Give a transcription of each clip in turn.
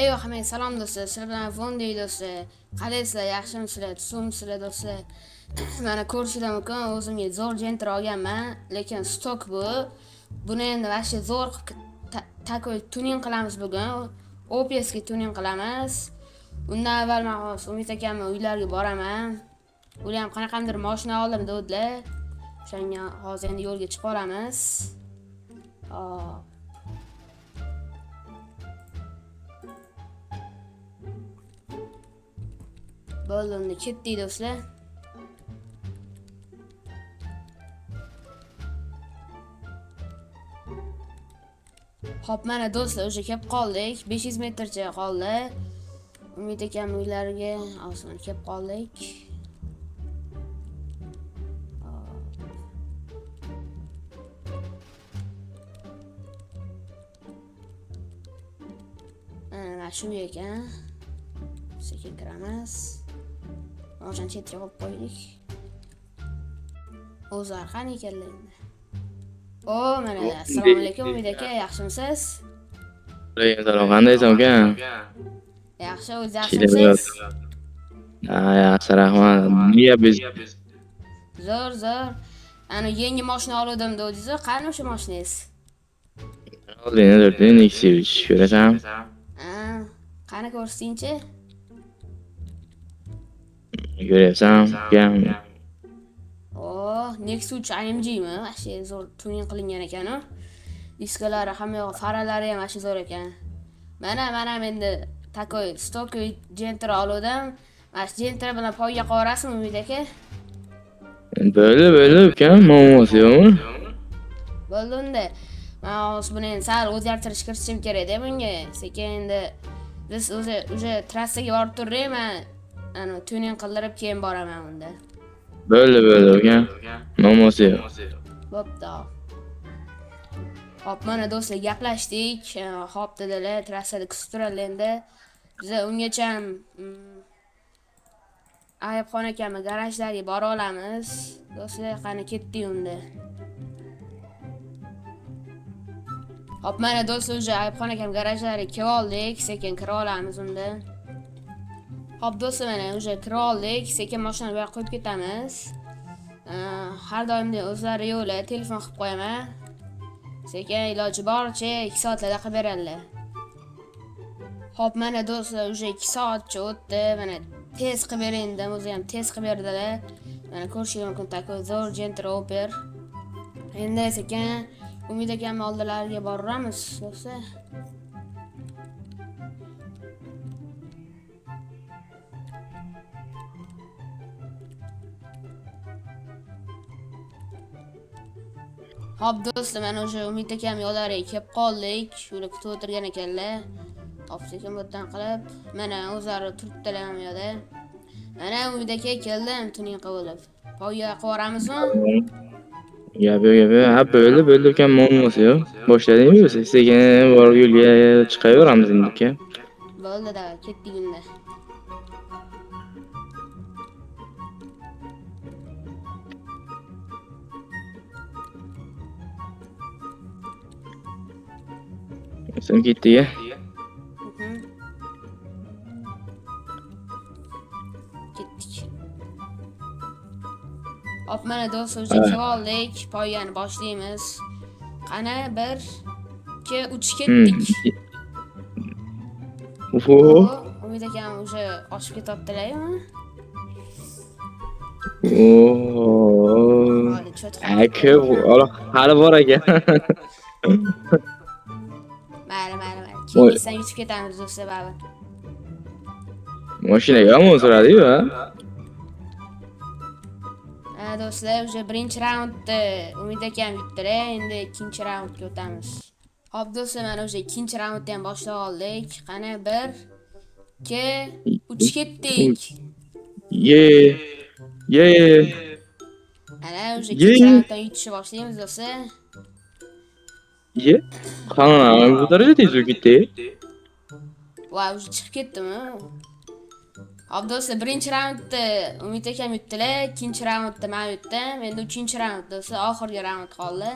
Eyvah hammaga salom do'stlar. Sizlar bilan Fonday do'stlar. Qalaysizlar, yaxshimisizlar, tushumsizlar do'stlar. Mana ko'rishinglar mumkin, o'zimga zo'r jenter olganman, lekin stok bu. Buni endi vaqti zo'r takoy tuning qilamiz bugun. OPSga tuning qilamiz. Undan avval men Umid akamning uylariga boraman. Ular ham qanaqandir mashina oldim dedilar. O'shanga hozir endi yo'lga chiqib olamiz. Bo'ldi, ketdik do'stlar. Xo'p, mana do'stlar, o'sha kelib qoldik. 500 metrcha qoldi. Umid akam uylariga oson kelib qoldik. Mana shu ekan. Sekin kiramiz. O'shan chetga qo'yib qo'ydik. O'zlar qani ekanlar endi. Mana assalomu alaykum Umid aka, yaxshimisiz? Alaykum salom, qandaysiz aka? Yaxshi, o'zingiz yaxshimisiz? Yaxshi, rahmat. Nega biz? Zo'r. Ana yangi mashina oldim dedingiz-ku, qani o'sha mashinangiz? Oldin 4 Nexus ko'rasan? Qani ko'rsatingchi? Ko'ryapsan? Nexus AMGmi? Vashi zo'r tuning qilingan ekan-ku. Diskalari hamma yo'q, faralari ham vashi zo'r ekan. Mana endi takoy stok jenter oldim. Mana jenter bilan poyga qo'rasizmi Umid aka? Bo'ldi ukam, muammosi yo'qmi? Bo'ldi unda. Men hozir buni endi sal o'zgartirish kiritishim kerak-da bunga. Sekin endi biz o'sha trassaga borib turayman. Ana tuning qildirib keyin boraman unda. Bo'ldi ukam. Muammosi yo'q. Bo'pti. Hop, mana do'stlar gaplashdik. Hop dedilar, trassada kutib turadilar endi. Biz ungacha Ayobxon akamning garajlariga bora olamiz. Do'stlar, qani ketdik unda. Hop, mana do'stlar, o'sha Ayobxon akam garajlariga kelib oldik. Sekin kira olamiz unda. Hop do'stlar, mana o'sha kira oldik. Sekin mashinani bu yoqqa qo'yib ketamiz. Har doimdek o'zlari yo'li telefon qilib qo'yaman. Sekin iloji boricha 2 soatlarda qilib beradilar. Hop, mana do'stlar, o'sha 2 soatcha o'tdi. Mana tez qilib bering dedim, o'zi ham tez qilib berdilar. Mana ko'rishingiz mumkin, takoy zo'r jenter oper. Endi sekin Umid akamning oldilariga boramiz do'stlar. Hop do'stlar, mana o'sha Umid akamning yo'llariga kelib qoldik. Shuni kutib o'tirgan ekanlar. Hop, sekin bu yerdan qilib, mana o'zlari turibdilar ham yo'da. Mana Umid aka keldim, tuning qilib. Poyga qo'ramizmi? Gap yo'q. Ha, bo'ldi ukam, muammosi yo'q. Boshladingmi o'zi? Sekin borib yo'lga chiqaveramiz endi aka. Bo'ldi-da, ketdik unda. Sen ketdik-a? Ketdik. Hop, mana do'stlar, kelib oldik. Poygani boshlaymiz. Qani 1 2 3 ketdik. Umid akam o'sha oshib ketyaptilar-ku. Aka, hali bor ekan. Mayli. Keyin yutib ketamiz do'stlar baba. Mashinaga ham o'tiradi-yu, ha? Do'stlar, o'sha birinchi raundni Umid akam yutdilar, endi ikkinchi raundga o'tamiz. Hop do'stlar, mana o'sha ikkinchi raundni ham boshlab oldik. Qani 1 2 3 ketdik. Ana o'sha ikkinchi raunddan yutishni boshlaymiz do'stlar. Qani bu darajada tez ketdi? Voy, o'sha chiqib ketdimi? Hop do'stlar, birinchi raundni Umid akam yutdilar, ikkinchi raundni men yutdim. Endi uchinchi raund do'stlar, oxirgi raund qoldi.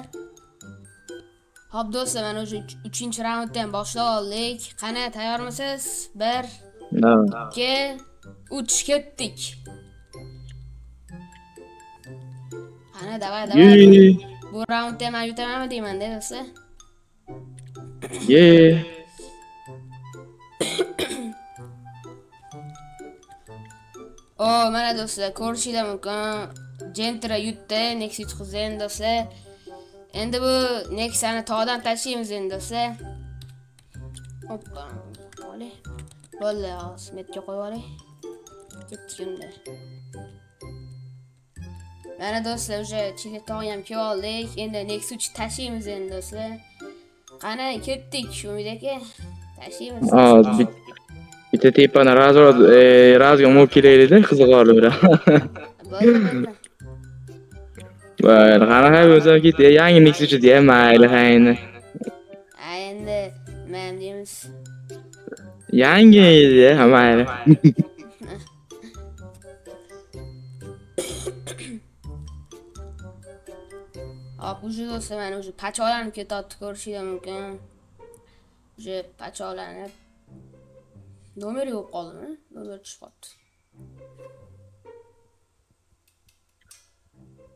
Hop do'stlar, mana o'sha 3-chi raundni ham boshlab oldik. Qani, tayyormisiz? 1, Davay. 2, 3 ketdik. Qani, davay. Ye. Bu raundni men yutamanmi deyman-da do'stlar. Ye. O, mana do'stlar, ko'rishinglar mumkin. Gentra yutdi, Nex yutqizdi endi do'stlar. Endi bu Nexani tog'dan tashlaymiz endi do'stlar. Hoppa. Olay. Bo'ldi, smetga qo'yib olay. Ketdik unda. Mana do'stlar, o'sha chigit tog'ni ham kelib oldik. Endi Nex uch tashlaymiz endi do'stlar. Qani, ketdik shu aka. Tashlaymiz. Bitta tepani razga olib kelaylik-da, qiziqarli bilan. Bo'ldi. Voy, qanaqa bo'lsa ketdi. Yangi Nexus uchun ham mayli endi. Endi nima ham deymiz? Yangi edi, mayli. Hop, o'sha do'stlar, mana o'sha pachoqlanib ketyapti, ko'rishinglar mumkin. O'sha pachoqlanib nomer yo'q qoldimi? Nomer tushib qoldi.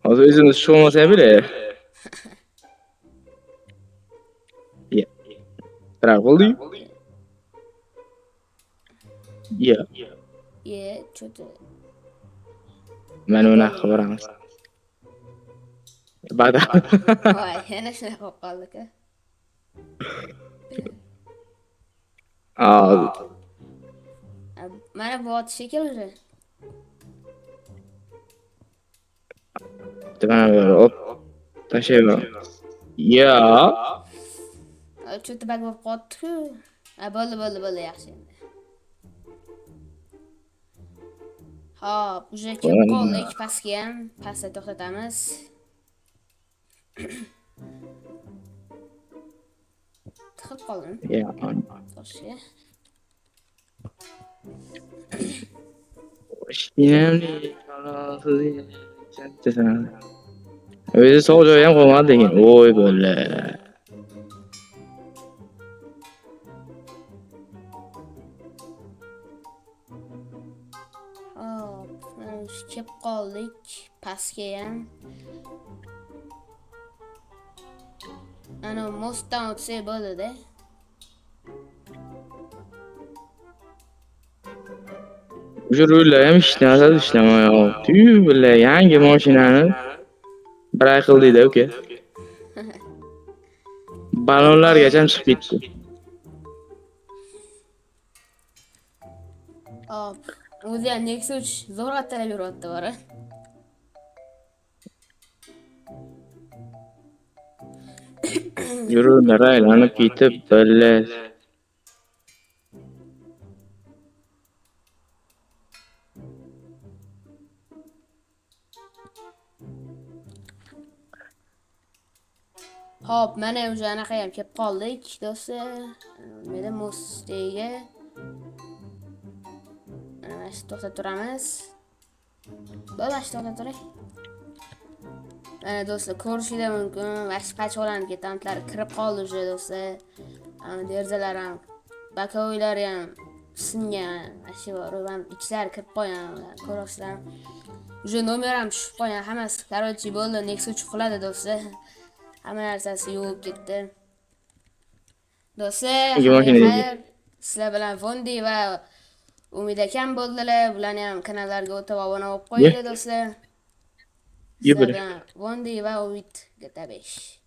Hozir o'zimiz tusholmasa bile. Ya. Qara qildi? Ya. Cho'ta. Mana unaqa qilamiz. Bada. Voy, yana shunaqa bo'lib qoldi-ku. Mana bu ot shekilli. Mana böyle hop. Tashlayman. Ya. Cho'ta bag bo'lib qoldi-ku. Bo'ldi, yaxshi endi. Hop, o'sha kelib qoldik pastga ham. Pastda to'xtatamiz. Tiqib qoldim. Ya. Toshga. O'shinamni o'zi sovuq joy ham qolmadi ekan. Voy bo'la. Hop, kelib qoldik pastga ham. Ana mostdan o'tsak bo'ladi-da. O'sha rullar ham ishlamayapti. Bular yangi mashinani bir ay qildida uka. Balonlargacha chiqib ketdi. Hop, o'zi ham Nexus zo'rg'a talab yuryapti bora. Yuruvlar aylanib ketib, billar. Hop, mana o'sha anaqa ham kelib qoldik do'stlar. Meni mostiga. Mana shu to'xtab turamiz. Bo'lash to'xtab turing. Mana do'stlar, ko'rishinglar mumkin. Vash pachoqlanib ketganlar kirib qoldi o'sha do'stlar. Ana derazalar ham, bakovoylar ham singan. Shu ham ichlari kirib qolgan. Ko'rasizlar. O'sha nomer ham tushib qolgan. Hammasi короче bo'ldi. Nexus qiladi do'stlar. Hamma narsasi yo'q ketdi. Do'stlar, sizlar bilan Vondi va Umid akam bo'ldilar. Bularni ham kanallariga o'tib obuna bo'lib qo'yinglar do'stlar. Sizlar bilan Vondi va Umid GTA 5.